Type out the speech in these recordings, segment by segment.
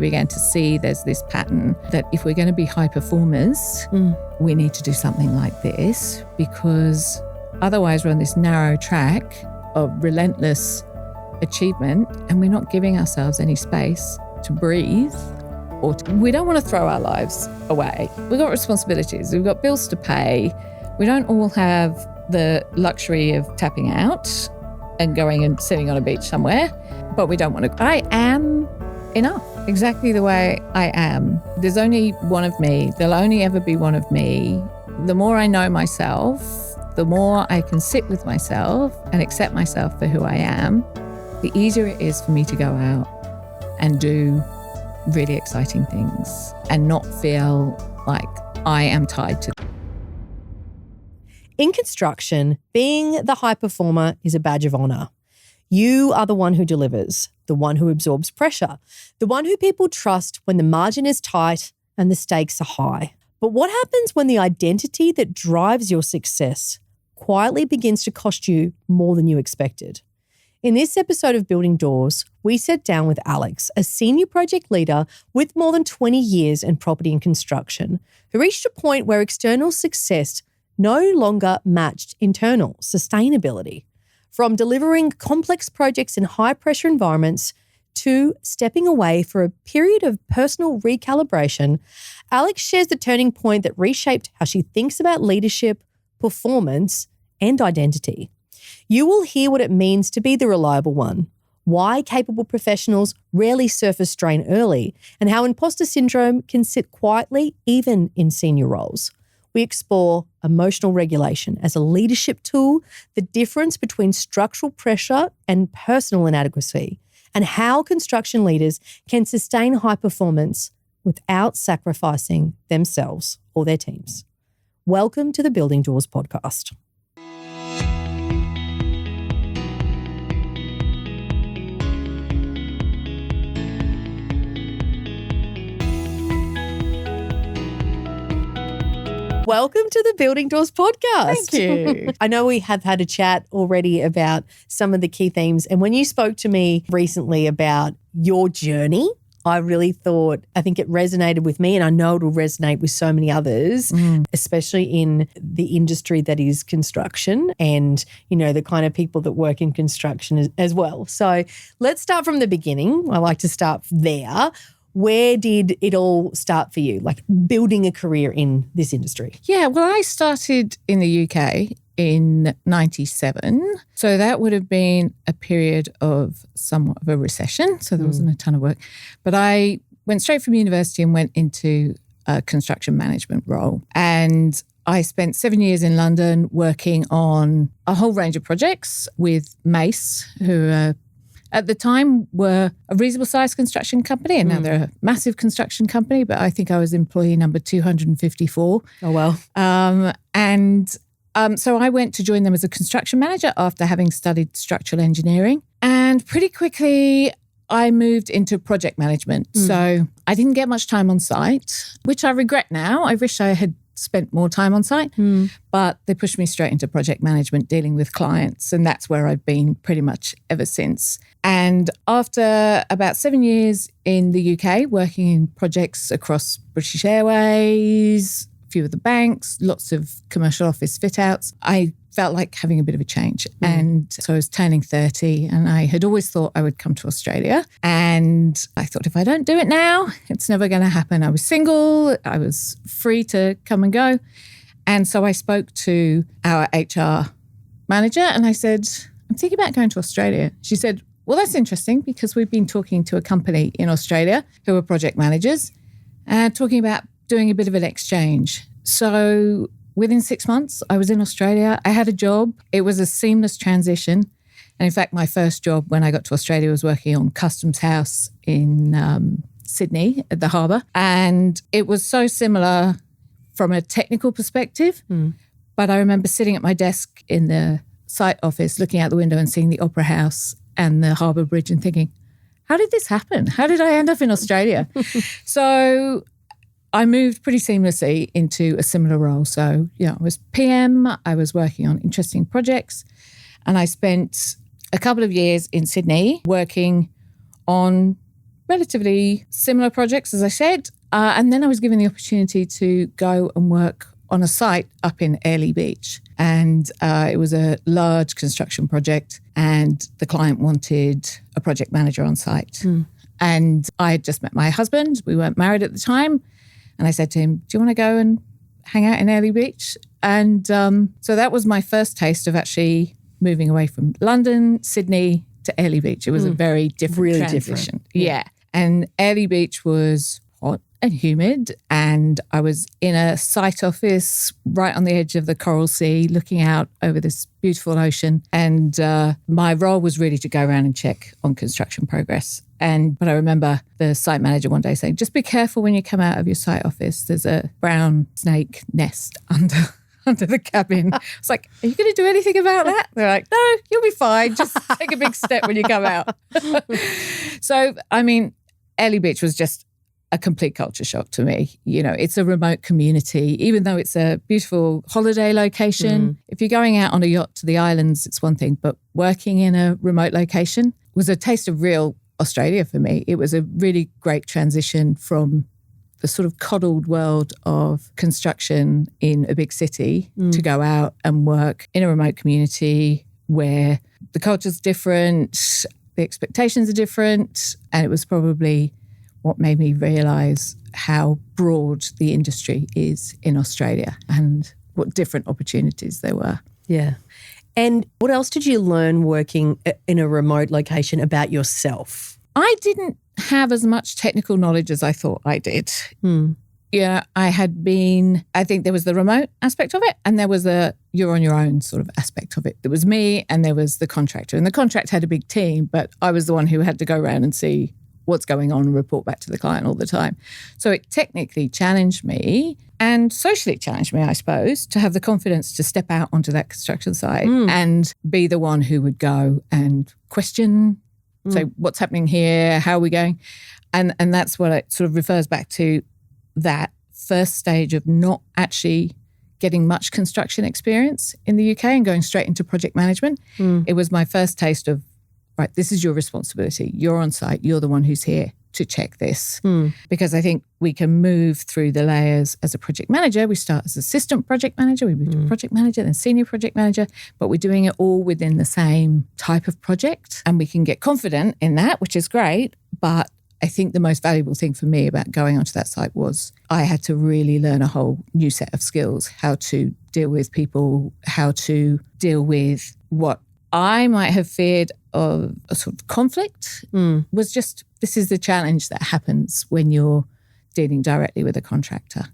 began to see there's this pattern that if we're going to be high performers, we need to do something like this, because otherwise we're on this narrow track of relentless achievement and we're not giving ourselves any space to breathe. We don't want to throw our lives away. We've got responsibilities. We've got bills to pay. We don't all have the luxury of tapping out and going and sitting on a beach somewhere, but we don't want to. I am enough, exactly the way I am. There's only one of me. There'll only ever be one of me. The more I know myself, the more I can sit with myself and accept myself for who I am, the easier it is for me to go out and do really exciting things and not feel like I am tied to. In construction, being the high performer is a badge of honor. You are the one who delivers, the one who absorbs pressure, the one who people trust when the margin is tight and the stakes are high. But what happens when the identity that drives your success quietly begins to cost you more than you expected? In this episode of Building Doors, we sat down with Alex, a senior project leader with more than 20 years in property and construction, who reached a point where external success no longer matched internal sustainability. From delivering complex projects in high-pressure environments to stepping away for a period of personal recalibration, Alex shares the turning point that reshaped how she thinks about leadership, performance, and identity. You will hear what it means to be the reliable one, why capable professionals rarely surface strain early, and how imposter syndrome can sit quietly even in senior roles. We explore emotional regulation as a leadership tool, the difference between structural pressure and personal inadequacy, and how construction leaders can sustain high performance without sacrificing themselves or their teams. Welcome to the Building Doors podcast. Welcome to the Building Doors podcast. Thank you. I know we have had a chat already about some of the key themes. And when you spoke to me recently about your journey, I think it resonated with me, and I know it will resonate with so many others, especially in the industry that is construction and, you know, the kind of people that work in construction as well. So let's start from the beginning. I like to start there. Where did it all start for you, like building a career in this industry? Yeah, well, I started in the UK in 97. So that would have been a period of somewhat of a recession. So there wasn't a ton of work. But I went straight from university and went into a construction management role. And I spent 7 years in London working on a whole range of projects with Mace, who are at the time were a reasonable sized construction company, and now they're a massive construction company, but I think I was employee number 254. Oh, well. So I went to join them as a construction manager after having studied structural engineering. And pretty quickly I moved into project management. So I didn't get much time on site, which I regret now. I wish I had spent more time on site, but they pushed me straight into project management, dealing with clients. And that's where I've been pretty much ever since. And after about 7 years in the UK, working in projects across British Airways, a few of the banks, lots of commercial office fit outs, I felt like having a bit of a change. And so I was turning 30 and I had always thought I would come to Australia. And I thought, if I don't do it now, it's never going to happen. I was single. I was free to come and go. And so I spoke to our HR manager and I said, I'm thinking about going to Australia. She said, well, that's interesting because we've been talking to a company in Australia who are project managers and talking about doing a bit of an exchange. So within 6 months, I was in Australia. I had a job. It was a seamless transition. And in fact, my first job when I got to Australia was working on Customs House in Sydney at the harbour. And it was so similar from a technical perspective. But I remember sitting at my desk in the site office, looking out the window and seeing the Opera House and the Harbour Bridge and thinking, how did this happen? How did I end up in Australia? So I moved pretty seamlessly into a similar role. So, I was PM, I was working on interesting projects, and I spent a couple of years in Sydney working on relatively similar projects, as I said. And then I was given the opportunity to go and work on a site up in Airlie Beach. And it was a large construction project, and the client wanted a project manager on site. And I had just met my husband. We weren't married at the time. And I said to him, do you want to go and hang out in Airlie Beach? And so that was my first taste of actually moving away from London, Sydney to Airlie Beach. It was a very different transition. Different. Yeah. And Airlie Beach was hot and humid, and I was in a site office right on the edge of the Coral Sea looking out over this beautiful ocean. And my role was really to go around and check on construction progress. But I remember the site manager one day saying, just be careful when you come out of your site office. There's a brown snake nest under the cabin. It's like, are you going to do anything about that? They're like, no, you'll be fine. Just take a big step when you come out. So, I mean, Airlie Beach was just a complete culture shock to me. You know, it's a remote community, even though it's a beautiful holiday location. If you're going out on a yacht to the islands, it's one thing, but working in a remote location was a taste of real Australia for me. It was a really great transition from the sort of coddled world of construction in a big city to go out and work in a remote community where the culture's different, the expectations are different, and it was probably what made me realise how broad the industry is in Australia and what different opportunities there were. Yeah. And what else did you learn working in a remote location about yourself? I didn't have as much technical knowledge as I thought I did. Yeah, I think there was the remote aspect of it, and there was a you're on your own sort of aspect of it. There was me and there was the contractor. And the contractor had a big team, but I was the one who had to go around and see what's going on and report back to the client all the time. So it technically challenged me and socially challenged me, I suppose, to have the confidence to step out onto that construction site and be the one who would go and question, say, what's happening here? How are we going? And that's what it sort of refers back to, that first stage of not actually getting much construction experience in the UK and going straight into project management. It was my first taste of, right, this is your responsibility. You're on site. You're the one who's here to check this. Because I think we can move through the layers as a project manager. We start as assistant project manager, we move to project manager, then senior project manager, but we're doing it all within the same type of project. And we can get confident in that, which is great. But I think the most valuable thing for me about going onto that site was I had to really learn a whole new set of skills, how to deal with people, how to deal with what I might have feared of a sort of conflict was just, this is the challenge that happens when you're dealing directly with a contractor.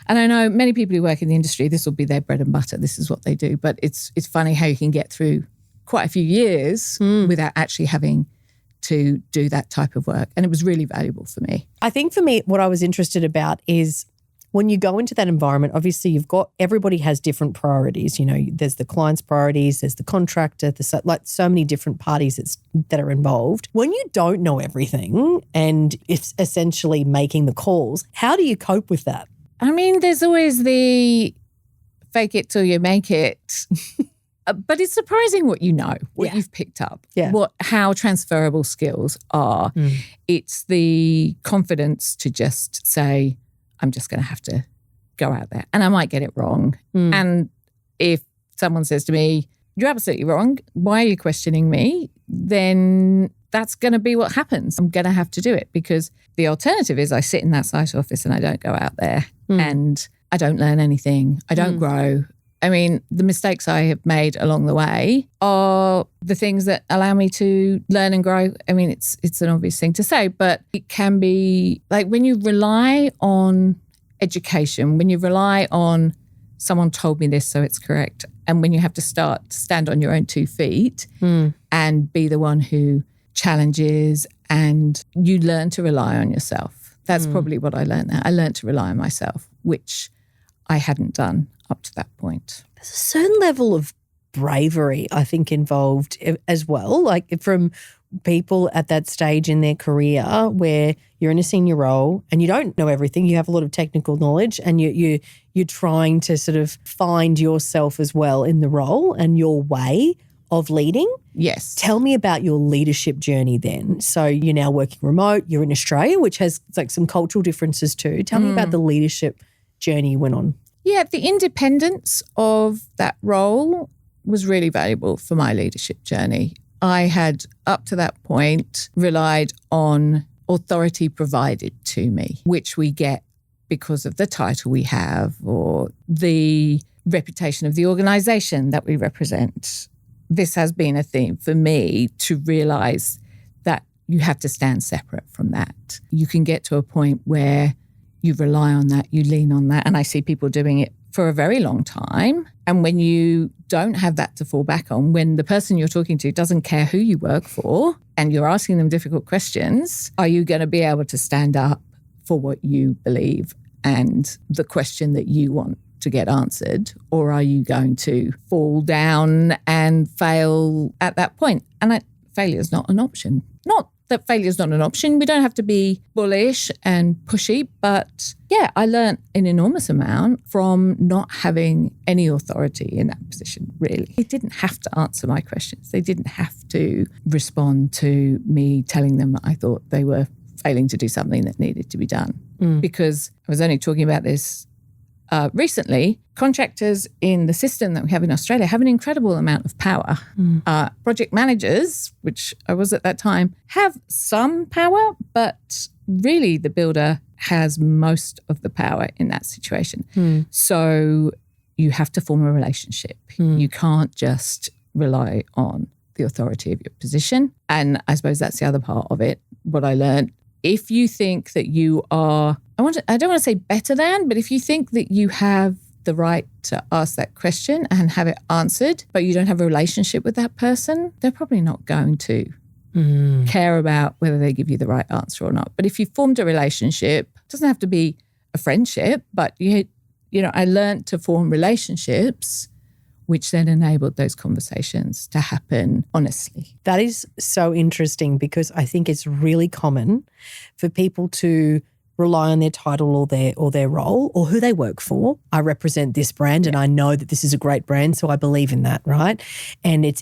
And I know many people who work in the industry, this will be their bread and butter. This is what they do. But it's funny how you can get through quite a few years without actually having to do that type of work. And it was really valuable for me. I think for me, what I was interested about is when you go into that environment, obviously everybody has different priorities. You know, there's the client's priorities, there's the contractor, like so many different parties that are involved. When you don't know everything and it's essentially making the calls, how do you cope with that? I mean, there's always the fake it till you make it. But it's surprising what you know, what you've picked up, how transferable skills are. It's the confidence to just say, I'm just going to have to go out there and I might get it wrong. And if someone says to me, you're absolutely wrong, why are you questioning me? Then that's going to be what happens. I'm going to have to do it, because the alternative is I sit in that site office and I don't go out there and I don't learn anything. I don't grow. I mean, the mistakes I have made along the way are the things that allow me to learn and grow. I mean, it's an obvious thing to say, but it can be like when you rely on education, when you rely on someone told me this, so it's correct, and when you have to start to stand on your own 2 feet and be the one who challenges and you learn to rely on yourself. That's probably what I learned there. I learned to rely on myself, which I hadn't done up to that point. There's a certain level of bravery, I think, involved as well, like from people at that stage in their career where you're in a senior role and you don't know everything. You have a lot of technical knowledge and you're trying to sort of find yourself as well in the role and your way of leading. Yes. Tell me about your leadership journey then. So you're now working remote, you're in Australia, which has like some cultural differences too. Tell me about the leadership journey you went on. Yeah, the independence of that role was really valuable for my leadership journey. I had, up to that point, relied on authority provided to me, which we get because of the title we have or the reputation of the organisation that we represent. This has been a theme for me to realise that you have to stand separate from that. You can get to a point where you rely on that, you lean on that, and I see people doing it for a very long time. And when you don't have that to fall back on, when the person you're talking to doesn't care who you work for and you're asking them difficult questions, are you going to be able to stand up for what you believe and the question that you want to get answered? Or are you going to fall down and fail at that point? And failure is not an option. Not that failure is not an option. We don't have to be bullish and pushy, but yeah, I learned an enormous amount from not having any authority in that position, really. They didn't have to answer my questions. They didn't have to respond to me telling them I thought they were failing to do something that needed to be done. Because I was only talking about this recently, contractors in the system that we have in Australia have an incredible amount of power. Project managers, which I was at that time, have some power, but really the builder has most of the power in that situation. So you have to form a relationship. You can't just rely on the authority of your position. And I suppose that's the other part of it. What I learned, if you think that you are, I don't want to say better than, but if you think that you have the right to ask that question and have it answered, but you don't have a relationship with that person, they're probably not going to care about whether they give you the right answer or not. But if you formed a relationship, it doesn't have to be a friendship, but I learned to form relationships which then enabled those conversations to happen honestly. That is so interesting because I think it's really common for people to rely on their title or their role or who they work for. I represent this brand and I know that this is a great brand, so I believe in that, right? And it's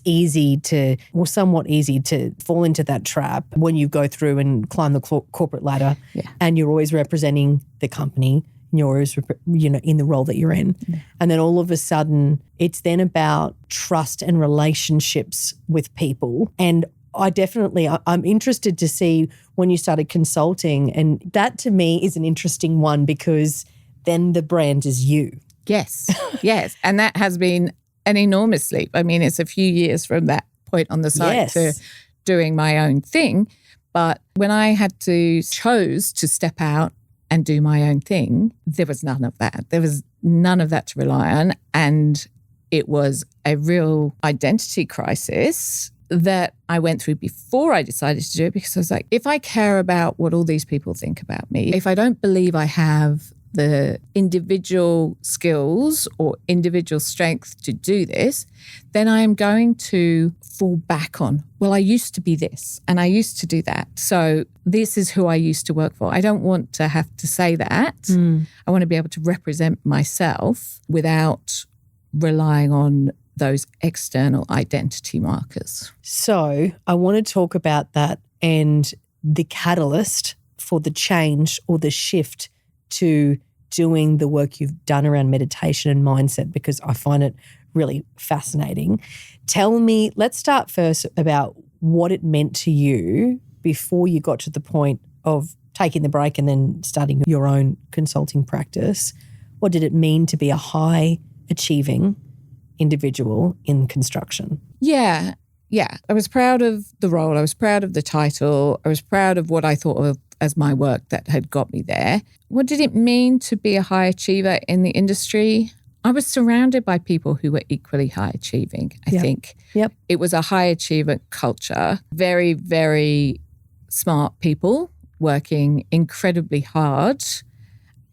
somewhat easy to fall into that trap when you go through and climb the corporate ladder and you're always representing the company. You're always, in the role that you're in. And then all of a sudden, it's then about trust and relationships with people. And I'm interested to see when you started consulting. And that to me is an interesting one because then the brand is you. Yes, yes. And that has been an enormous leap. I mean, it's a few years from that point on the site to doing my own thing. But when I chose to step out and do my own thing, there was none of that. There was none of that to rely on. And it was a real identity crisis that I went through before I decided to do it, because I was like, if I care about what all these people think about me, if I don't believe I have the individual skills or individual strength to do this, then I am going to fall back on, well, I used to be this and I used to do that. So this is who I used to work for. I don't want to have to say that. I want to be able to represent myself without relying on those external identity markers. So I want to talk about that and the catalyst for the change or the shift to doing the work you've done around meditation and mindset, because I find it really fascinating. Tell me, let's start first about what it meant to you before you got to the point of taking the break and then starting your own consulting practice. What did it mean to be a high achieving individual in construction? Yeah. I was proud of the role. I was proud of the title. I was proud of what I thought of as my work that had got me there. What did it mean to be a high achiever in the industry? I was surrounded by people who were equally high achieving, I think. It was a high achievement culture, very, very smart people working incredibly hard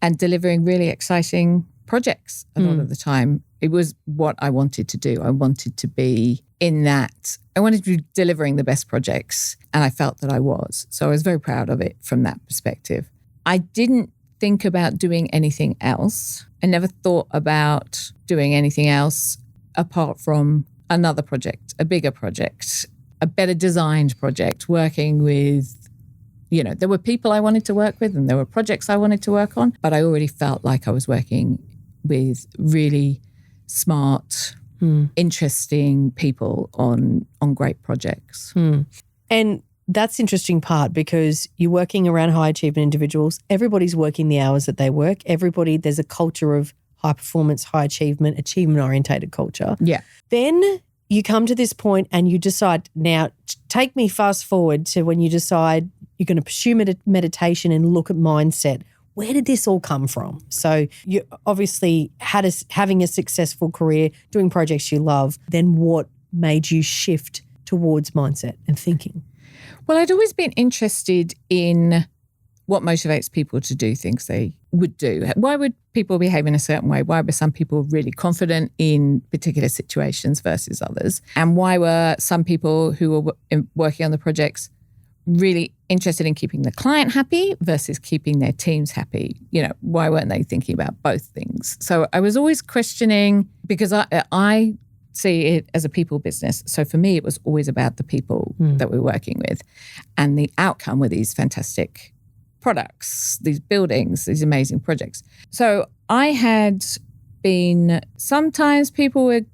and delivering really exciting projects a lot of the time. It was what I wanted to do. I wanted to be in that. I wanted to be delivering the best projects, and I felt that I was. So I was very proud of it from that perspective. I didn't think about doing anything else. I never thought about doing anything else apart from another project, a bigger project, a better designed project, working with, there were people I wanted to work with and there were projects I wanted to work on, but I already felt like I was working with really smart, interesting people on great projects. And that's interesting part because you're working around high achievement individuals. Everybody's working the hours that they work. There's a culture of high performance, high achievement, achievement orientated culture. Yeah. Then you come to this point and you decide, now take me fast forward to when you decide you're going to pursue meditation and look at mindset. Where did this all come from? So you obviously having a successful career, doing projects you love. Then what made you shift towards mindset and thinking? Well, I'd always been interested in what motivates people to do things they would do. Why would people behave in a certain way? Why were some people really confident in particular situations versus others? And why were some people who were working on the projects really interested in keeping the client happy versus keeping their teams happy? Why weren't they thinking about both things? So I was always questioning, because I see it as a people business. So for me, it was always about the people that we're working with. And the outcome were these fantastic products, these buildings, these amazing projects. So I had been, sometimes people would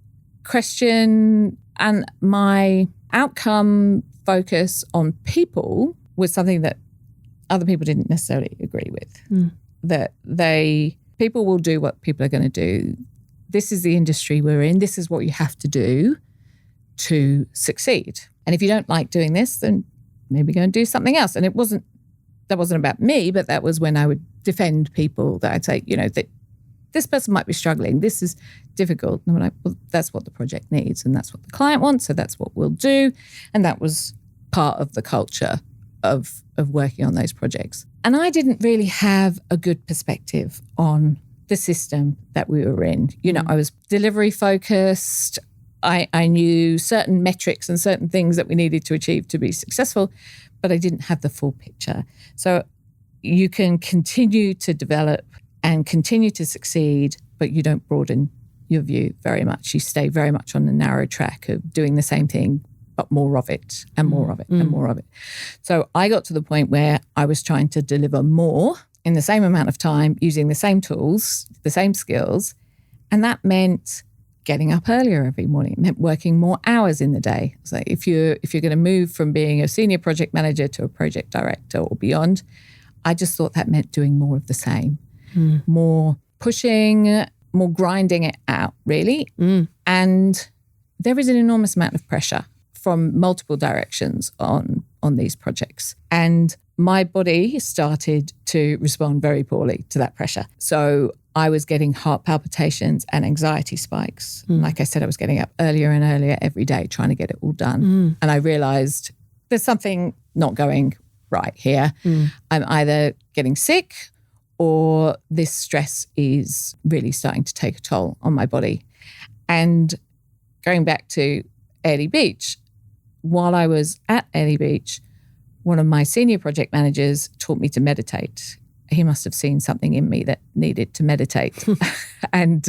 question, and my outcome focus on people was something that other people didn't necessarily agree with. That people will do what people are going to do. This is the industry we're in. This is what you have to do to succeed. And if you don't like doing this, then maybe go and do something else. And that wasn't about me, but that was when I would defend people that I'd say, that this person might be struggling. This is difficult. And I'm like, well, that's what the project needs and that's what the client wants. So that's what we'll do. And that was part of the culture of working on those projects. And I didn't really have a good perspective on the system that we were in. I was delivery focused. I knew certain metrics and certain things that we needed to achieve to be successful, but I didn't have the full picture. So you can continue to develop and continue to succeed, but you don't broaden your view very much. You stay very much on the narrow track of doing the same thing, but more of it and more of it and more of it. So I got to the point where I was trying to deliver more in the same amount of time, using the same tools, the same skills. And that meant getting up earlier every morning. It meant working more hours in the day. So if you're going to move from being a senior project manager to a project director or beyond, I just thought that meant doing more of the same. More pushing, more grinding it out, really. And there is an enormous amount of pressure from multiple directions on these projects. And my body started to respond very poorly to that pressure. So I was getting heart palpitations and anxiety spikes. Like I said, I was getting up earlier and earlier every day trying to get it all done. And I realized there's something not going right here. I'm either getting sick or this stress is really starting to take a toll on my body. And going back to Airlie Beach, while I was at Airlie Beach, one of my senior project managers taught me to meditate. He must have seen something in me that needed to meditate. And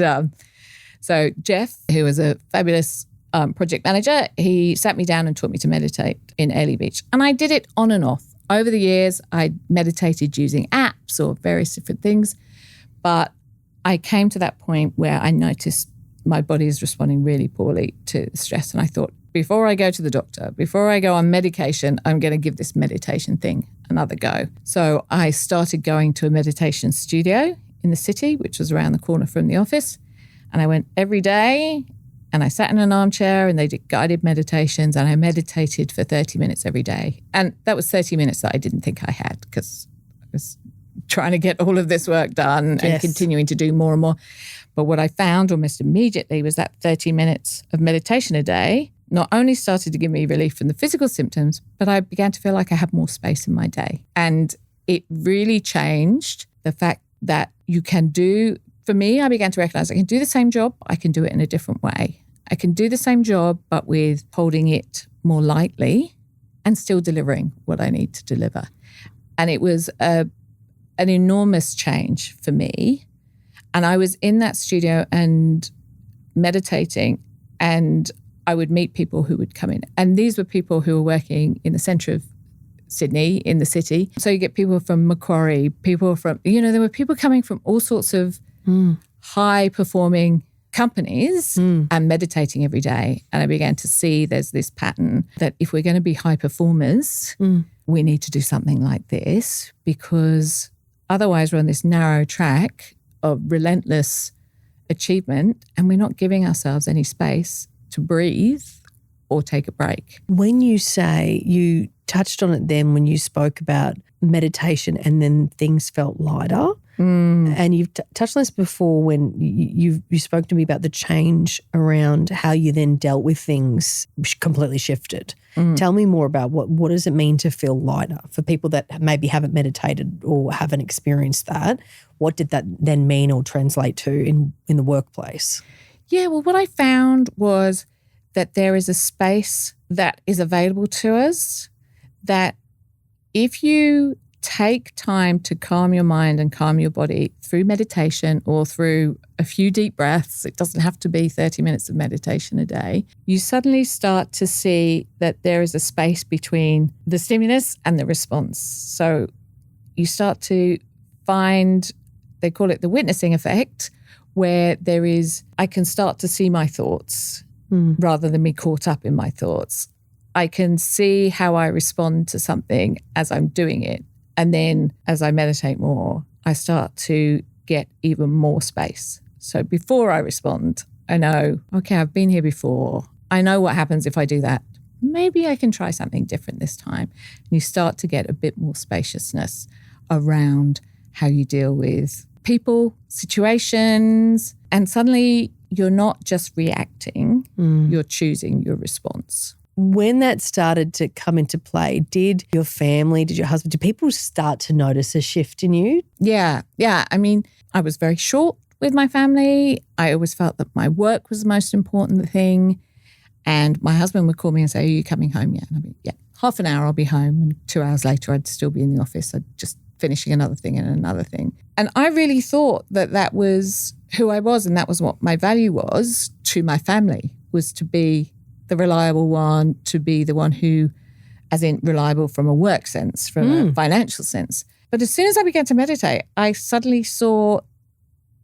so Jeff, who was a fabulous project manager, he sat me down and taught me to meditate in Airlie Beach. And I did it on and off. Over the years, I meditated using apps or various different things. But I came to that point where I noticed my body is responding really poorly to stress. And I thought, before I go to the doctor, before I go on medication, I'm going to give this meditation thing another go. So I started going to a meditation studio in the city, which was around the corner from the office. And I went every day and I sat in an armchair and they did guided meditations and I meditated for 30 minutes every day. And that was 30 minutes that I didn't think I had because I was trying to get all of this work done and continuing to do more and more. But what I found almost immediately was that 30 minutes of meditation a day not only started to give me relief from the physical symptoms, but I began to feel like I had more space in my day. And it really changed the fact that you can do, for me, I began to recognize I can do the same job, I can do it in a different way. I can do the same job, but with holding it more lightly and still delivering what I need to deliver. And it was an enormous change for me. And I was in that studio and meditating, and I would meet people who would come in. And these were people who were working in the centre of Sydney, in the city. So you get people from Macquarie, people from, there were people coming from all sorts of high-performing companies and meditating every day. And I began to see there's this pattern that if we're going to be high performers, we need to do something like this, because otherwise we're on this narrow track of relentless achievement and we're not giving ourselves any space to breathe or take a break. When you say, you touched on it then when you spoke about meditation and then things felt lighter. And you've touched on this before when you spoke to me about the change around how you then dealt with things completely shifted. Tell me more about what does it mean to feel lighter for people that maybe haven't meditated or haven't experienced that. What did that then mean or translate to in the workplace? Yeah, well, what I found was that there is a space that is available to us that if you take time to calm your mind and calm your body through meditation or through a few deep breaths, it doesn't have to be 30 minutes of meditation a day, you suddenly start to see that there is a space between the stimulus and the response. So you start to find, they call it the witnessing effect, where I can start to see my thoughts rather than be caught up in my thoughts. I can see how I respond to something as I'm doing it. And then as I meditate more, I start to get even more space. So before I respond, I know, okay, I've been here before. I know what happens if I do that. Maybe I can try something different this time. And you start to get a bit more spaciousness around how you deal with people, situations, and suddenly you're not just reacting, you're choosing your response. When that started to come into play, did your family, did your husband, did people start to notice a shift in you? Yeah. I mean, I was very short with my family. I always felt that my work was the most important thing. And my husband would call me and say, are you coming home yet? And I'd be, yeah, half an hour I'll be home. And 2 hours later, I'd still be in the office. I'd just finishing another thing and another thing. And I really thought that was who I was and that was what my value was to my family, was to be the reliable one, to be the one who, as in reliable from a work sense, from a financial sense. But as soon as I began to meditate, I suddenly saw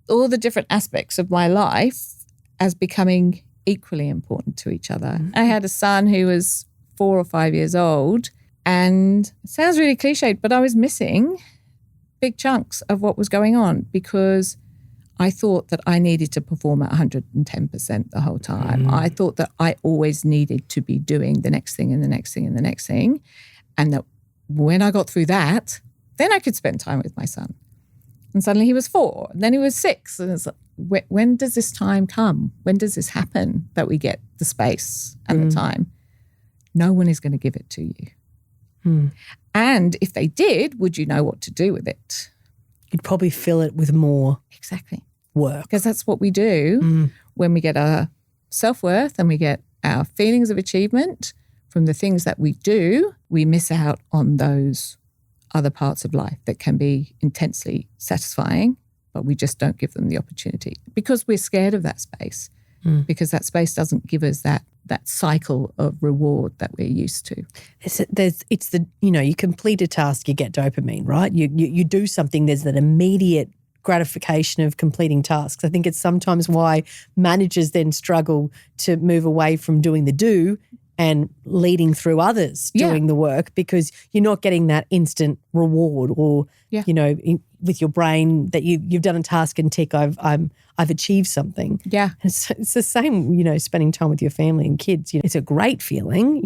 all the different aspects of my life as becoming equally important to each other. I had a son who was 4 or 5 years old, and it sounds really cliched, but I was missing big chunks of what was going on because I thought that I needed to perform at 110% the whole time. I thought that I always needed to be doing the next thing and the next thing and the next thing. And that when I got through that, then I could spend time with my son. And suddenly he was 4, and then he was 6. And it's like, when does this time come? When does this happen that we get the space and the time? No one is going to give it to you. And if they did, would you know what to do with it? You'd probably fill it with more work. Because that's what we do when we get our self-worth and we get our feelings of achievement from the things that we do. We miss out on those other parts of life that can be intensely satisfying, but we just don't give them the opportunity because we're scared of that space, because that space doesn't give us that cycle of reward that we're used to. You complete a task, you get dopamine, right? You do something, there's that immediate gratification of completing tasks. I think it's sometimes why managers then struggle to move away from doing the do and leading through others doing the work, because you're not getting that instant reward or, with your brain that you've done a task and tick, I've achieved something. Yeah. It's the same, spending time with your family and kids. It's a great feeling,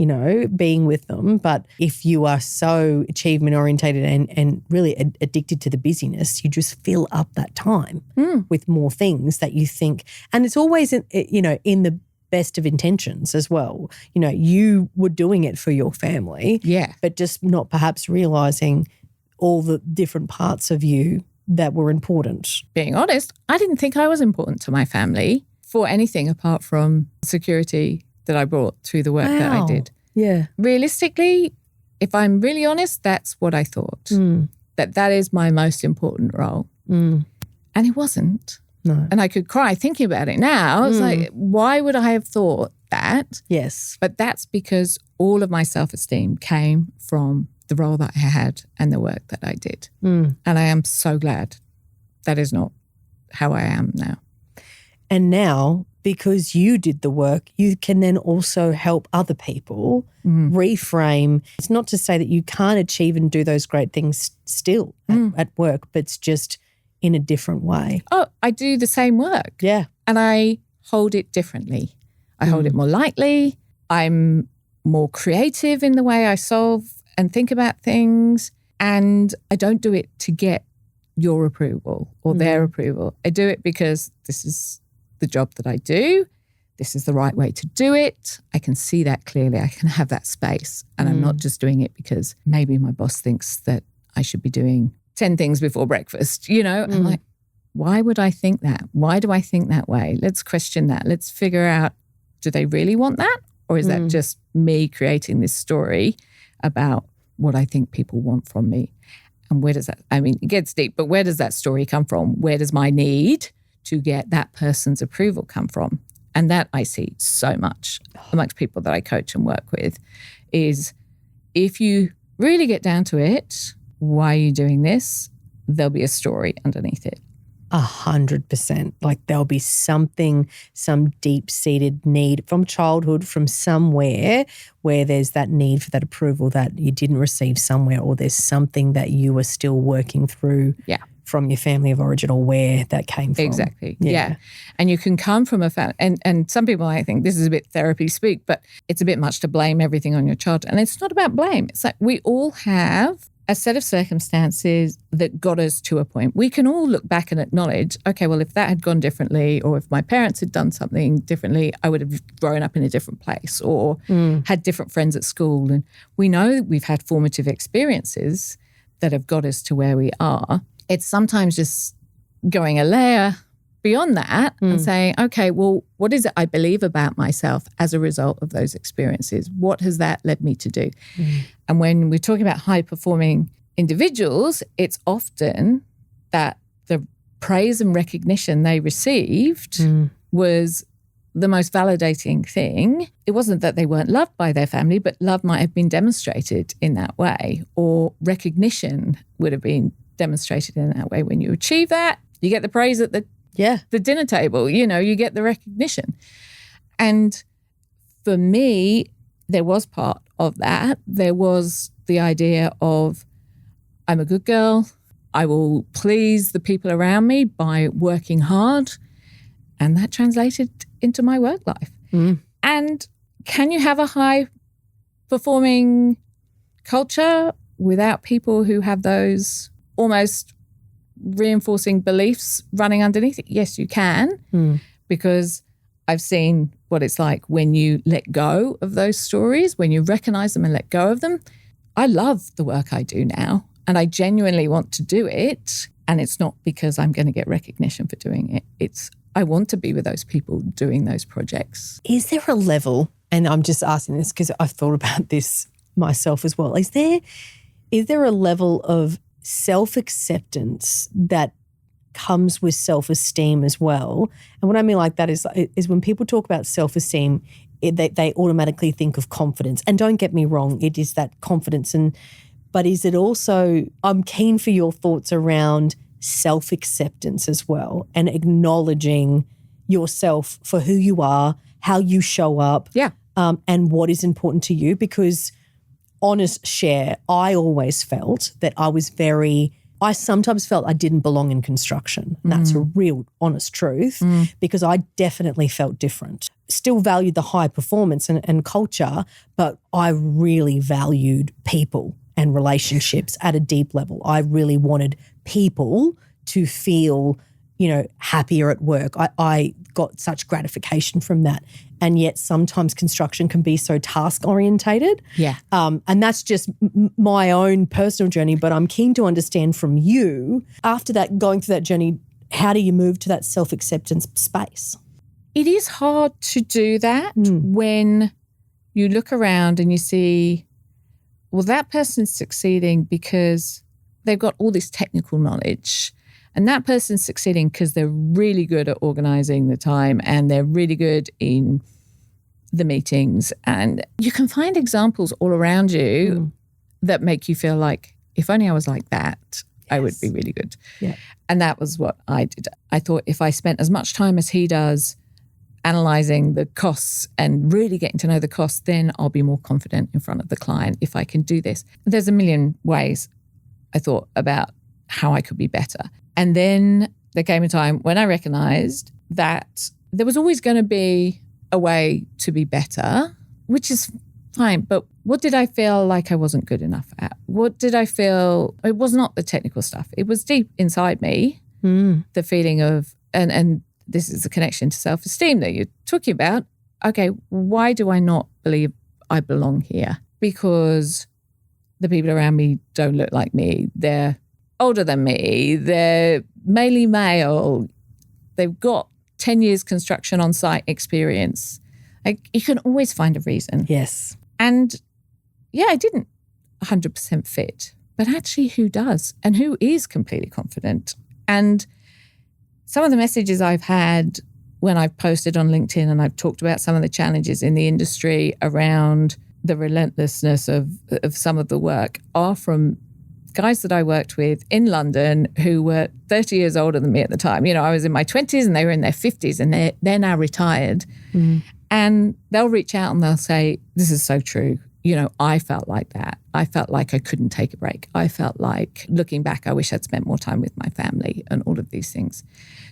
being with them. But if you are so achievement orientated and really addicted to the busyness, you just fill up that time with more things that you think. And it's always, in the best of intentions as well. You were doing it for your family. Yeah. But just not perhaps realising all the different parts of you that were important. Being honest, I didn't think I was important to my family for anything apart from security that I brought through the work that I did. Yeah. Realistically, if I'm really honest, that's what I thought. That is my most important role. And it wasn't. No. And I could cry thinking about it now. It's like, why would I have thought that. Yes. But that's because all of my self-esteem came from the role that I had and the work that I did. And I am so glad that is not how I am now. And now, because you did the work, you can then also help other people reframe. It's not to say that you can't achieve and do those great things still at work, but it's just in a different way. Oh, I do the same work. Yeah. And I hold it differently. I hold it more lightly. I'm more creative in the way I solve and think about things. And I don't do it to get your approval or their approval. I do it because this is the job that I do. This is the right way to do it. I can see that clearly. I can have that space. And I'm not just doing it because maybe my boss thinks that I should be doing 10 things before breakfast. You know, I'm like, why would I think that? Why do I think that way? Let's question that. Let's figure out, do they really want that? Or is that just me creating this story about what I think people want from me? And where does that, I mean, it gets deep, but where does that story come from? Where does my need to get that person's approval come from? And that I see so much amongst people that I coach and work with is if you really get down to it, why are you doing this? There'll be a story underneath it. 100%. Like there'll be something, some deep-seated need from childhood, from somewhere where there's that need for that approval that you didn't receive somewhere, or there's something that you are still working through from your family of origin or where that came from. Exactly. Yeah. And you can come from a family, and some people I think this is a bit therapy speak, but it's a bit much to blame everything on your child. And it's not about blame. It's like we all have a set of circumstances that got us to a point. We can all look back and acknowledge, okay, well, if that had gone differently, or if my parents had done something differently, I would have grown up in a different place or had different friends at school. And we know we've had formative experiences that have got us to where we are. It's sometimes just going a layer beyond that and saying, okay, well, what is it I believe about myself as a result of those experiences? What has that led me to do? And when we're talking about high-performing individuals, it's often that the praise and recognition they received was the most validating thing. It wasn't that they weren't loved by their family, but love might have been demonstrated in that way, or recognition would have been demonstrated in that way. When you achieve that, you get the praise at the dinner table, you know, you get the recognition. And for me, there was part of that. There was the idea of, I'm a good girl. I will please the people around me by working hard. And that translated into my work life. And can you have a high performing culture without people who have those almost reinforcing beliefs running underneath it? Yes, you can, because I've seen what it's like when you let go of those stories, when you recognize them and let go of them. I love the work I do now, and I genuinely want to do it. And it's not because I'm going to get recognition for doing it. It's I want to be with those people doing those projects. Is there a level, and I'm just asking this because I've thought about this myself as well, is there a level of self-acceptance that comes with self-esteem as well? And what I mean like that is when people talk about self-esteem, they automatically think of confidence. And don't get me wrong, it is that confidence. But is it also, I'm keen for your thoughts around self-acceptance as well, and acknowledging yourself for who you are, how you show up, and what is important to you. Because honest share, I always felt that I sometimes felt I didn't belong in construction. And that's a real honest truth, because I definitely felt different. Still valued the high performance and culture, but I really valued people and relationships at a deep level. I really wanted people to feel, happier at work. I got such gratification from that. And yet sometimes construction can be so task-orientated. Yeah. And that's just my own personal journey, but I'm keen to understand from you, after that, going through that journey, how do you move to that self-acceptance space? It is hard to do that when you look around and you see, well, that person's succeeding because they've got all this technical knowledge, and that person's succeeding because they're really good at organizing the time, and they're really good in the meetings. And you can find examples all around you that make you feel like, if only I was like that, I would be really good. Yeah. And that was what I did. I thought if I spent as much time as he does analyzing the costs and really getting to know the costs, then I'll be more confident in front of the client if I can do this. There's a million ways I thought about how I could be better. And then there came a time when I recognized that there was always going to be a way to be better, which is fine. But what did I feel like I wasn't good enough at? What did I feel? It was not the technical stuff. It was deep inside me, the feeling of, and this is the connection to self-esteem that you're talking about. Okay, why do I not believe I belong here? Because the people around me don't look like me. They're older than me. They're mainly male. They've got 10 years construction on site experience. Like, you can always find a reason. Yes. And yeah, I didn't 100% fit, but actually who does and who is completely confident? And some of the messages I've had when I've posted on LinkedIn and I've talked about some of the challenges in the industry around the relentlessness of some of the work are from guys that I worked with in London who were 30 years older than me at the time. You know, I was in my 20s and they were in their 50s and they're now retired. And they'll reach out and they'll say, this is so true. You know, I felt like that. I felt like I couldn't take a break. I felt like, looking back, I wish I'd spent more time with my family and all of these things.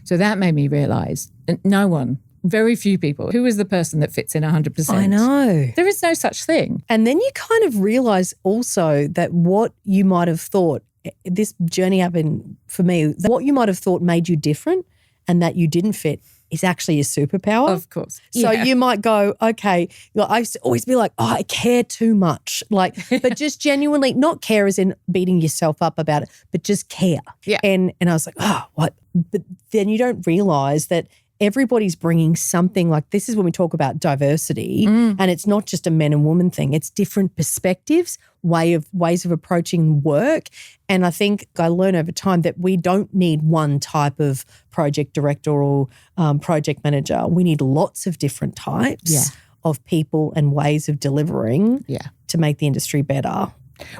So that made me realize that no one, very few people, who is the person that fits in 100%? I know. There is no such thing. And then you kind of realize also that what you might have thought, this journey happened for me, that what you might have thought made you different and that you didn't fit is actually a superpower. Of course. So you might go, okay, I used to always be like, oh, I care too much. Like, but just genuinely, not care as in beating yourself up about it, but just care. Yeah. And I was like, oh, what? But then you don't realize that everybody's bringing something. Like, this is when we talk about diversity, and it's not just a men and woman thing. It's different perspectives, ways of approaching work. And I think I learned over time that we don't need one type of project director or project manager. We need lots of different types of people and ways of delivering to make the industry better.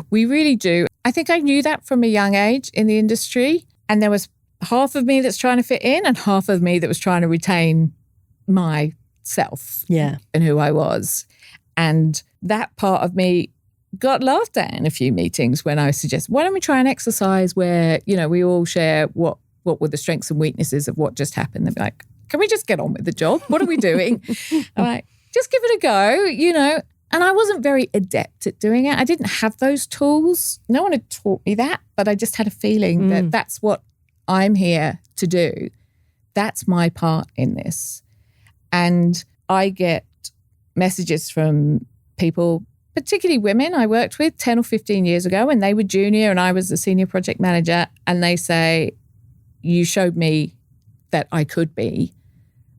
We really do. I think I knew that from a young age in the industry, and there was half of me that's trying to fit in and half of me that was trying to retain myself and who I was. And that part of me got laughed at in a few meetings when I suggested, why don't we try an exercise where, you know, we all share what were the strengths and weaknesses of what just happened. They'd be like, can we just get on with the job? What are we doing? I'm like, just give it a go, you know. And I wasn't very adept at doing it. I didn't have those tools. No one had taught me that, but I just had a feeling that that's what I'm here to do. That's my part in this. And I get messages from people, particularly women I worked with 10 or 15 years ago when they were junior and I was the senior project manager, and they say, you showed me that I could be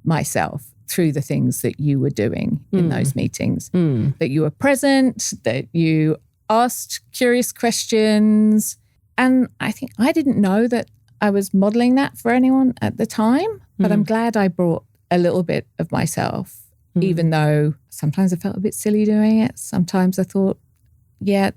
myself through the things that you were doing in those meetings, that you were present, that you asked curious questions. And I think I didn't know that I was modeling that for anyone at the time, but I'm glad I brought a little bit of myself, even though sometimes I felt a bit silly doing it. Sometimes I thought, yeah,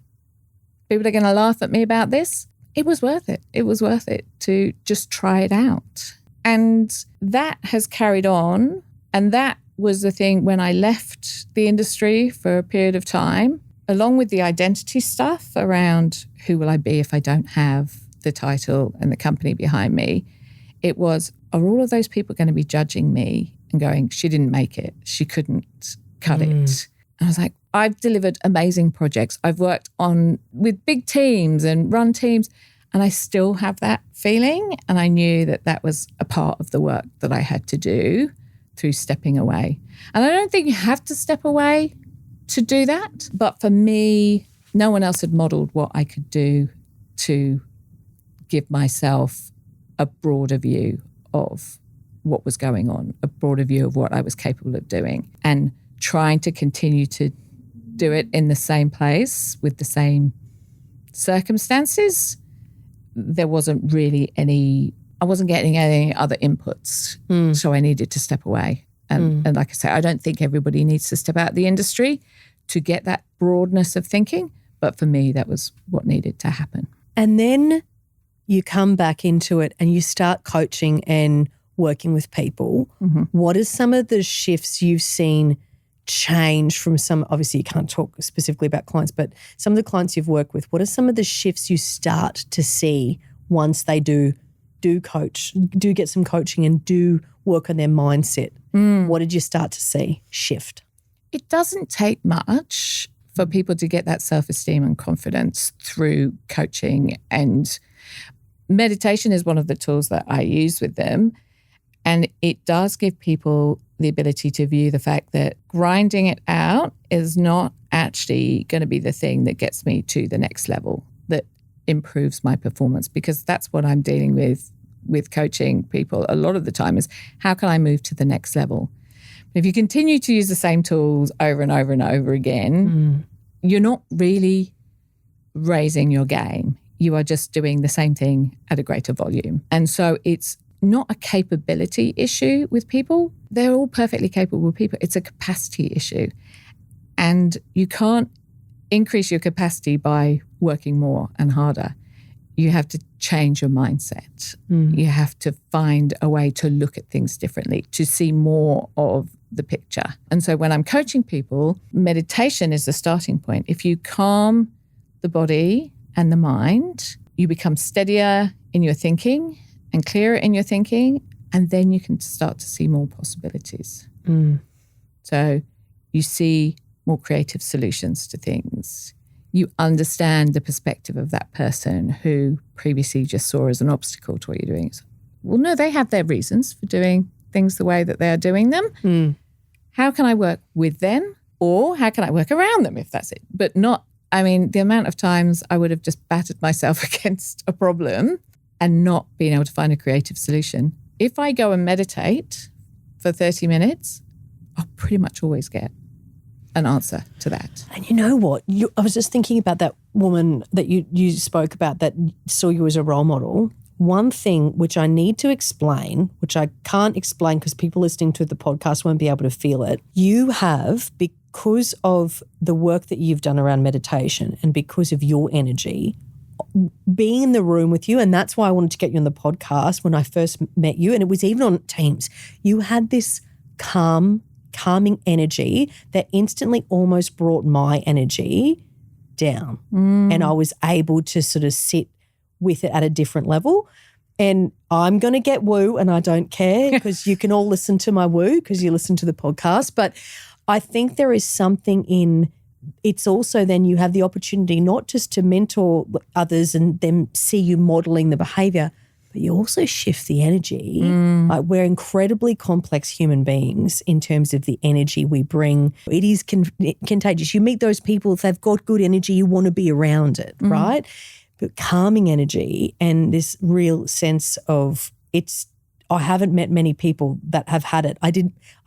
people are going to laugh at me about this. It was worth it. It was worth it to just try it out. And that has carried on. And that was the thing when I left the industry for a period of time, along with the identity stuff around who will I be if I don't have the title and the company behind me. It was, are all of those people going to be judging me and going, she didn't make it, she couldn't cut it? And I was like, I've delivered amazing projects. I've worked with big teams and run teams, and I still have that feeling. And I knew that that was a part of the work that I had to do through stepping away. And I don't think you have to step away to do that. But for me, no one else had modeled what I could do to give myself a broader view of what was going on, a broader view of what I was capable of doing, and trying to continue to do it in the same place with the same circumstances. There wasn't really I wasn't getting any other inputs. So I needed to step away And like I say, I don't think everybody needs to step out of the industry to get that broadness of thinking. But for me, that was what needed to happen. And then you come back into it and you start coaching and working with people. Mm-hmm. What are some of the shifts you've seen change from some, obviously you can't talk specifically about clients, but some of the clients you've worked with, what are some of the shifts you start to see once they do coach, do get some coaching and do work on their mindset? What did you start to see shift? It doesn't take much for people to get that self-esteem and confidence through coaching, and meditation is one of the tools that I use with them. And it does give people the ability to view the fact that grinding it out is not actually going to be the thing that gets me to the next level, that improves my performance, because that's what I'm dealing with coaching people a lot of the time is how can I move to the next level? If you continue to use the same tools over and over and over again, you're not really raising your game. You are just doing the same thing at a greater volume. And so it's not a capability issue with people. They're all perfectly capable people. It's a capacity issue. And you can't increase your capacity by working more and harder. You have to change your mindset. You have to find a way to look at things differently, to see more of the picture. And so when I'm coaching people, meditation is the starting point. If you calm the body and the mind, you become steadier in your thinking and clearer in your thinking, and then you can start to see more possibilities. So you see more creative solutions to things. You understand the perspective of that person who previously just saw as an obstacle to what you're doing. Well, no, they have their reasons for doing things the way that they are doing them. How can I work with them, or how can I work around them if that's it? But not, I mean, the amount of times I would have just battered myself against a problem and not being able to find a creative solution. If I go and meditate for 30 minutes, I'll pretty much always get an answer to that. And you know what? I was just thinking about that woman that you spoke about that saw you as a role model. One thing which I need to explain, which I can't explain because people listening to the podcast won't be able to feel it, you have, because of the work that you've done around meditation and because of your energy, being in the room with you, and that's why I wanted to get you on the podcast when I first met you, and it was even on Teams, you had this calming energy that instantly almost brought my energy down. And I was able to sort of sit with it at a different level. And I'm going to get woo, and I don't care because you can all listen to my woo because you listen to the podcast. But I think there is something in it's also then you have the opportunity not just to mentor others and them see you modeling the behavior, but you also shift the energy. Like we're incredibly complex human beings in terms of the energy we bring. It is contagious. You meet those people, if they've got good energy, you want to be around it, right? But calming energy and this real sense of I haven't met many people that have had it. I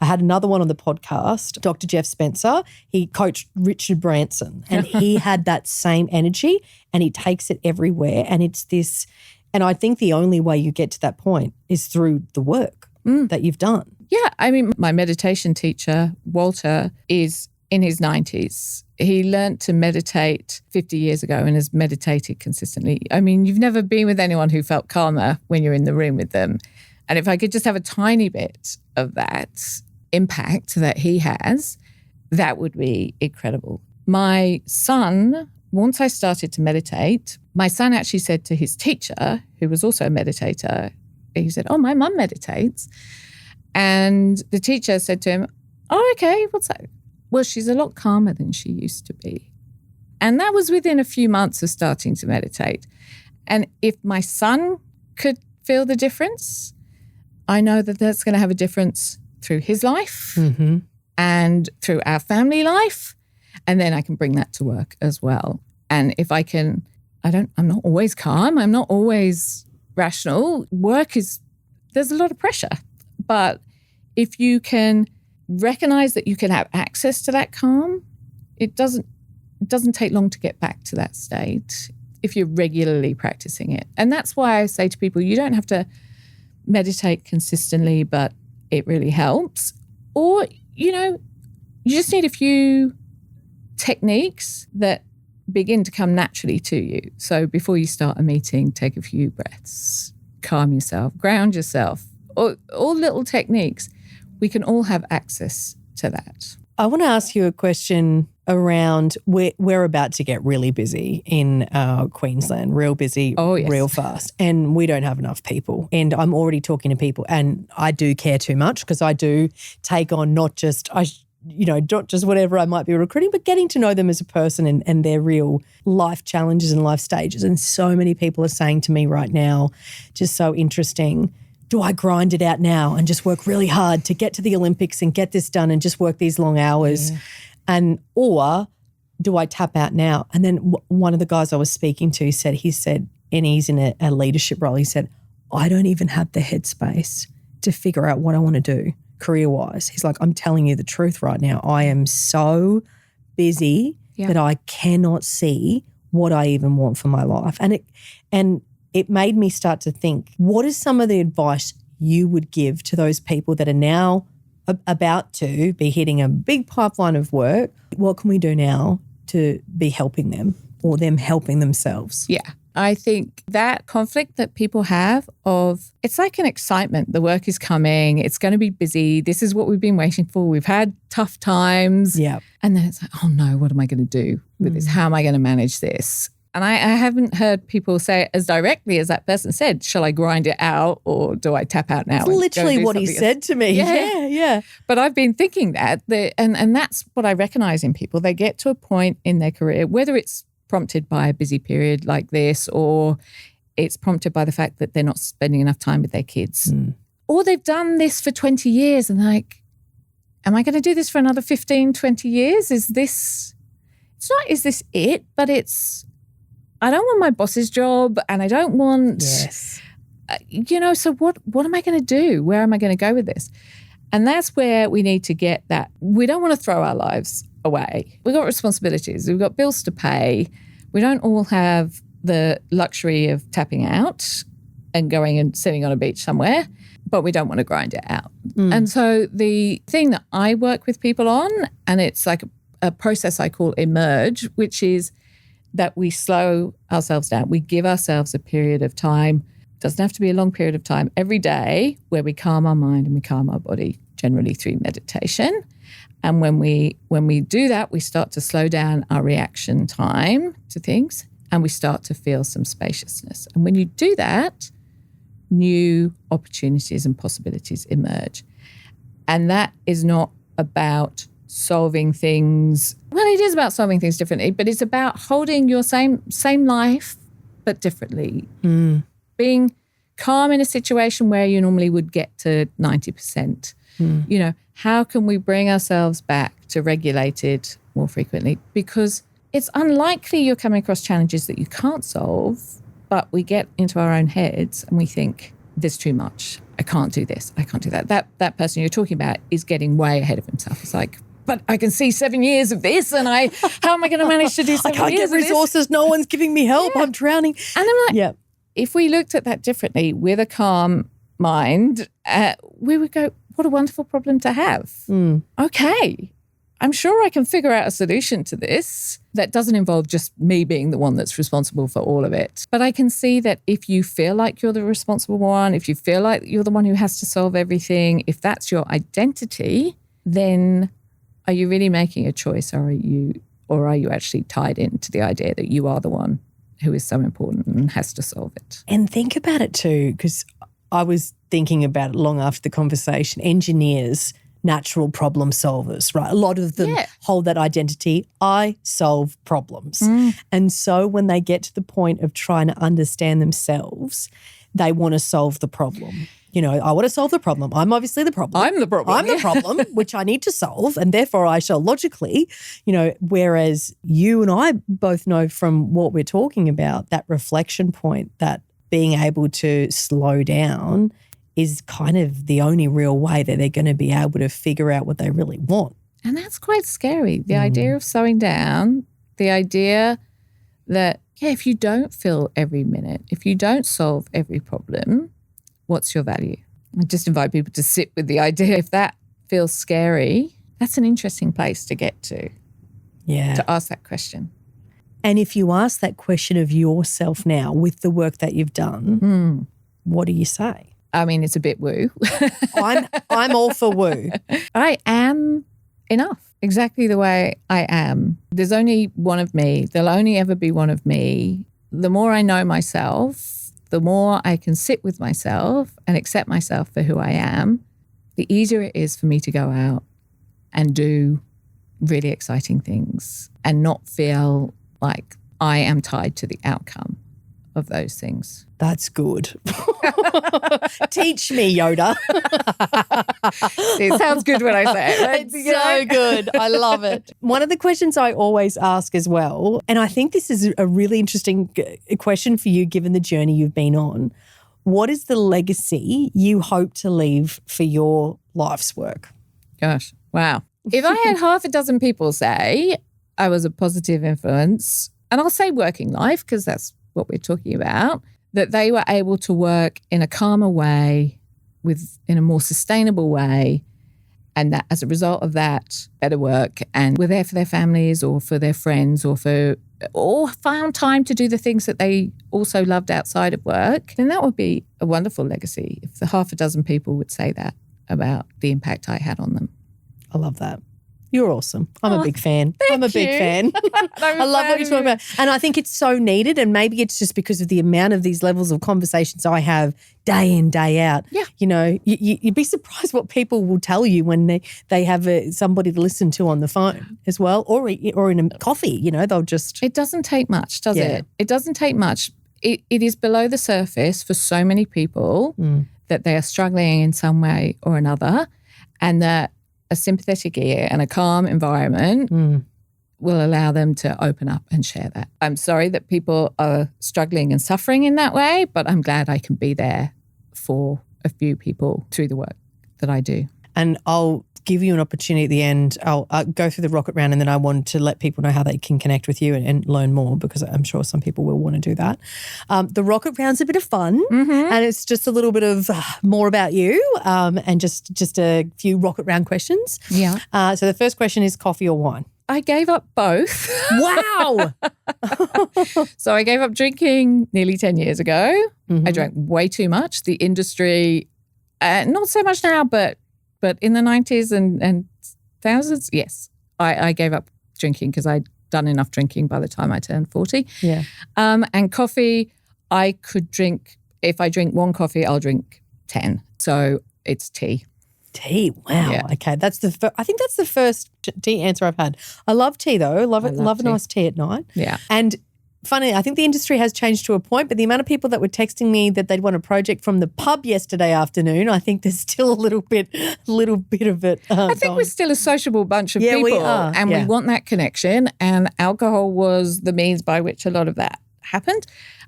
had another one on the podcast, Dr. Jeff Spencer. He coached Richard Branson and he had that same energy and he takes it everywhere. And it's this, and I think the only way you get to that point is through the work that you've done. Yeah. I mean, my meditation teacher, Walter, is in his 90s. He learned to meditate 50 years ago and has meditated consistently. I mean, you've never been with anyone who felt calmer when you're in the room with them. And if I could just have a tiny bit of that impact that he has, that would be incredible. My son, once I started to meditate, my son actually said to his teacher, who was also a meditator, he said, "Oh, my mum meditates." And the teacher said to him, "Oh, okay, what's that?" "Well, she's a lot calmer than she used to be." And that was within a few months of starting to meditate. And if my son could feel the difference, I know that that's going to have a difference through his life and through our family life. And then I can bring that to work as well. And if I can, I'm not always calm. I'm not always rational. There's a lot of pressure. But if you can recognize that you can have access to that calm, it doesn't take long to get back to that state if you're regularly practicing it. And that's why I say to people, you don't have to meditate consistently, but it really helps. Or, you just need a few techniques that begin to come naturally to you. So before you start a meeting, take a few breaths, calm yourself, ground yourself, all little techniques. We can all have access to that. I want to ask you a question around we're about to get really busy in Queensland, real busy, real fast, and we don't have enough people. And I'm already talking to people, and I do care too much because I do take on not just whatever I might be recruiting, but getting to know them as a person and their real life challenges and life stages. And so many people are saying to me right now, just so interesting, do I grind it out now and just work really hard to get to the Olympics and get this done and just work these long hours? Yeah. Or do I tap out now? And then one of the guys I was speaking to said, and he's in a leadership role, he said, I don't even have the headspace to figure out what I want to do career-wise. He's like, I'm telling you the truth right now. I am so busy that I cannot see what I even want for my life. And it made me start to think, what is some of the advice you would give to those people that are now about to be hitting a big pipeline of work? What can we do now to be helping them or them helping themselves? Yeah. I think that conflict that people have it's like an excitement. The work is coming. It's going to be busy. This is what we've been waiting for. We've had tough times. Yeah. And then it's like, oh no, what am I going to do with this? How am I going to manage this? And I haven't heard people say as directly as that person said, shall I grind it out or do I tap out now? That's literally what he said to me. Yeah. But I've been thinking that, and that's what I recognize in people. They get to a point in their career, whether it's prompted by a busy period like this or it's prompted by the fact that they're not spending enough time with their kids. Or they've done this for 20 years and like, am I going to do this for another 15, 20 years? Is this it? But I don't want my boss's job and I don't want, so what am I going to do? Where am I going to go with this? And that's where we need to get that. We don't want to throw our lives away. We've got responsibilities. We've got bills to pay. We don't all have the luxury of tapping out and going and sitting on a beach somewhere, but we don't want to grind it out. And so the thing that I work with people on, and it's like a process I call emerge, which is that we slow ourselves down. We give ourselves a period of time. Doesn't have to be a long period of time every day where we calm our mind and we calm our body, generally through meditation. And when we do that, we start to slow down our reaction time to things and we start to feel some spaciousness. And when you do that, new opportunities and possibilities emerge. And that is not about solving things. Well, it is about solving things differently, but it's about holding your same life, but differently. Being calm in a situation where you normally would get to 90%. How can we bring ourselves back to regulated more frequently? Because it's unlikely you're coming across challenges that you can't solve, but we get into our own heads and we think, there's too much. I can't do this. I can't do that. That person you're talking about is getting way ahead of himself. It's like, but I can see 7 years of this and how am I going to manage to do 7 years I can't get resources. No one's giving me help. I'm drowning. And I'm like, if we looked at that differently with a calm mind, we would go, what a wonderful problem to have. Okay, I'm sure I can figure out a solution to this that doesn't involve just me being the one that's responsible for all of it. But I can see that if you feel like you're the responsible one, if you feel like you're the one who has to solve everything, if that's your identity, then are you really making a choice or are you actually tied into the idea that you are the one who is so important and has to solve it? And think about it too, because I was thinking about it long after the conversation. Engineers, natural problem solvers, right? A lot of them hold that identity. I solve problems. And so when they get to the point of trying to understand themselves, they want to solve the problem. I want to solve the problem. I'm obviously the problem. I'm the problem. I'm the problem, which I need to solve, and therefore I shall logically, whereas you and I both know from what we're talking about, that reflection point, that being able to slow down is kind of the only real way that they're going to be able to figure out what they really want. And that's quite scary. The idea of slowing down, the idea that, if you don't fill every minute, if you don't solve every problem, what's your value? I just invite people to sit with the idea, if that feels scary, that's an interesting place to get to ask that question. And if you ask that question of yourself now with the work that you've done, what do you say? I mean, it's a bit woo. I'm all for woo. I am enough, exactly the way I am. There's only one of me. There'll only ever be one of me. The more I know myself, the more I can sit with myself and accept myself for who I am, the easier it is for me to go out and do really exciting things and not feel like I am tied to the outcome of those things. That's good. Teach me, Yoda. See, it sounds good when I say it. Right? It's so good. I love it. One of the questions I always ask as well, and I think this is a really interesting question for you given the journey you've been on, what is the legacy you hope to leave for your life's work? Gosh, wow. If I had half a dozen people say I was a positive influence, and I'll say working life because that's what we're talking about, that they were able to work in a calmer way, in a more sustainable way, and that as a result of that, better work, and were there for their families or for their friends or found time to do the things that they also loved outside of work, then that would be a wonderful legacy if the half a dozen people would say that about the impact I had on them. I love that. You're awesome. I'm a big fan. I'm a big fan. I love what you're talking about. And I think it's so needed, and maybe it's just because of the amount of these levels of conversations I have day in, day out. Yeah. You know, you'd be surprised what people will tell you when they have somebody to listen to on the phone as well, or in a coffee, you know, they'll just. It doesn't take much, does it? It doesn't take much. It is below the surface for so many people that they are struggling in some way or another, and that a sympathetic ear and a calm environment will allow them to open up and share that. I'm sorry that people are struggling and suffering in that way, but I'm glad I can be there for a few people through the work that I do. And I'll give you an opportunity at the end. I'll go through the rocket round, and then I want to let people know how they can connect with you and learn more, because I'm sure some people will want to do that. The rocket round's a bit of fun, and it's just a little bit of more about you, and just a few rocket round questions. Yeah. So the first question is coffee or wine? I gave up both. Wow. So I gave up drinking nearly 10 years ago. I drank way too much. The industry, not so much now, but in the 90s and thousands, yes, I gave up drinking because I'd done enough drinking by the time I turned 40. Yeah. And coffee, I could drink, if I drink one coffee, I'll drink 10. So it's tea. Tea, wow. Yeah. Okay, I think that's the first tea answer I've had. I love tea though. Love a nice tea at night. Yeah. And funny, I think the industry has changed to a point, but the amount of people that were texting me that they'd want a project from the pub yesterday afternoon, I think there's still a little bit of it. I think we're still a sociable bunch of people, we are. And we want that connection, and alcohol was the means by which a lot of that happened.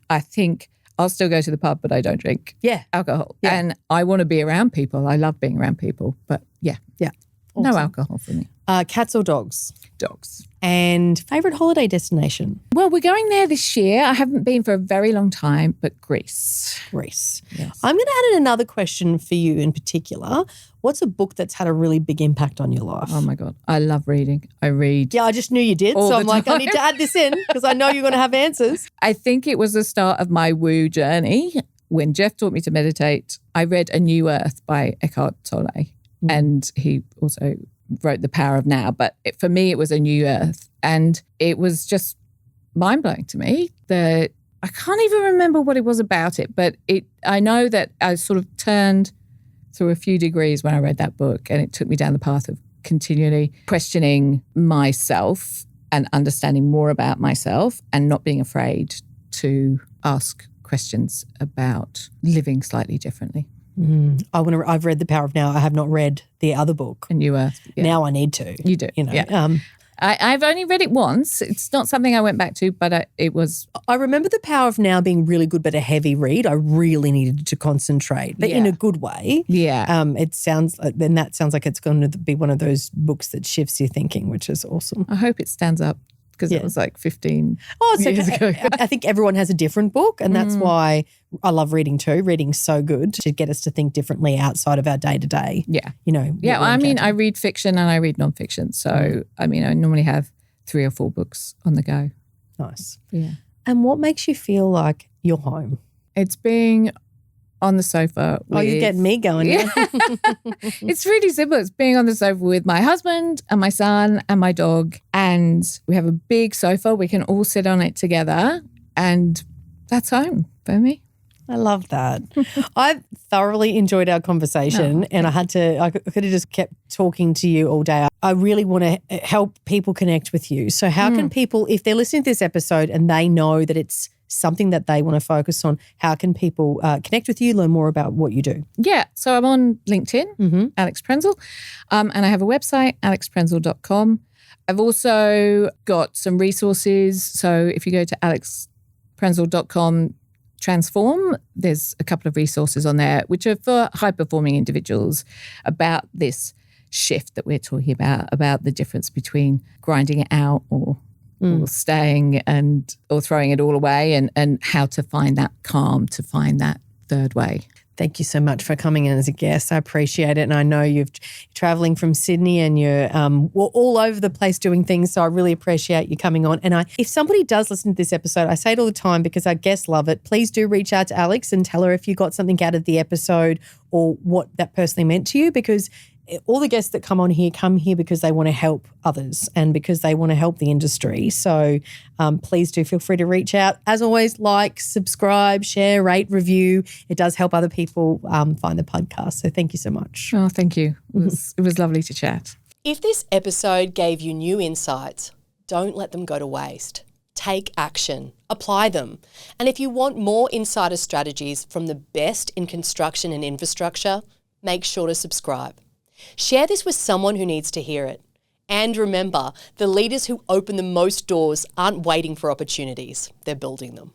I think I'll still go to the pub, but I don't drink alcohol. Yeah. And I want to be around people. I love being around people, but yeah. Awesome. No alcohol for me. Cats or dogs? Dogs. And favourite holiday destination? Well, we're going there this year. I haven't been for a very long time, but Greece. Greece. Yes. I'm going to add in another question for you in particular. What's a book that's had a really big impact on your life? Oh, my God. I love reading. I read. Yeah, I just knew you did. So I'm like, I need to add this in because I know you're going to have answers. I think it was the start of my woo journey. When Jeff taught me to meditate, I read A New Earth by Eckhart Tolle. And he also wrote The Power of Now. But for me, it was A New Earth. And it was just mind-blowing to me that I can't even remember what it was about it. But I know that I sort of turned through a few degrees when I read that book. And it took me down the path of continually questioning myself and understanding more about myself and not being afraid to ask questions about living slightly differently. I've read The Power of Now. I have not read the other book. And you were. Yeah. Now I need to. You do. You know. Yeah. I've only read it once. It's not something I went back to, but it was. I remember The Power of Now being really good, but a heavy read. I really needed to concentrate, but in a good way. Yeah. That sounds like it's going to be one of those books that shifts your thinking, which is awesome. I hope it stands up because it was like 15 it's years okay. ago. I think everyone has a different book, and that's why I love reading too. Reading's so good to get us to think differently outside of our day-to-day. Yeah. Yeah, I mean, I read fiction and I read nonfiction. So, I mean, I normally have 3 or 4 books on the go. Nice. Yeah. And what makes you feel like you're home? It's being on the sofa with... you're getting me going. Yeah. It's really simple. It's being on the sofa with my husband and my son and my dog. And we have a big sofa. We can all sit on it together. And that's home for me. I love that. I thoroughly enjoyed our conversation and I could have just kept talking to you all day. I really want to help people connect with you. So how can people, if they're listening to this episode and they know that it's something that they want to focus on, how can people connect with you, learn more about what you do? Yeah. So I'm on LinkedIn, Alex Prenzel, and I have a website, alexprenzel.com. I've also got some resources. So if you go to alexprenzel.com, Transform, there's a couple of resources on there which are for high-performing individuals about this shift that we're talking about the difference between grinding it out or staying or throwing it all away and how to find that calm, to find that third way. Thank you so much for coming in as a guest. I appreciate it. And I know you're traveling from Sydney and you're all over the place doing things. So I really appreciate you coming on. And if somebody does listen to this episode, I say it all the time because our guests love it. Please do reach out to Alex and tell her if you got something out of the episode or what that personally meant to you, because all the guests that come here because they want to help others and because they want to help the industry. So please do feel free to reach out. As always, like, subscribe, share, rate, review. It does help other people find the podcast. So thank you so much. Oh, thank you. It was lovely to chat. If this episode gave you new insights, don't let them go to waste. Take action. Apply them. And if you want more insider strategies from the best in construction and infrastructure, make sure to subscribe. Share this with someone who needs to hear it. And remember, the leaders who open the most doors aren't waiting for opportunities, they're building them.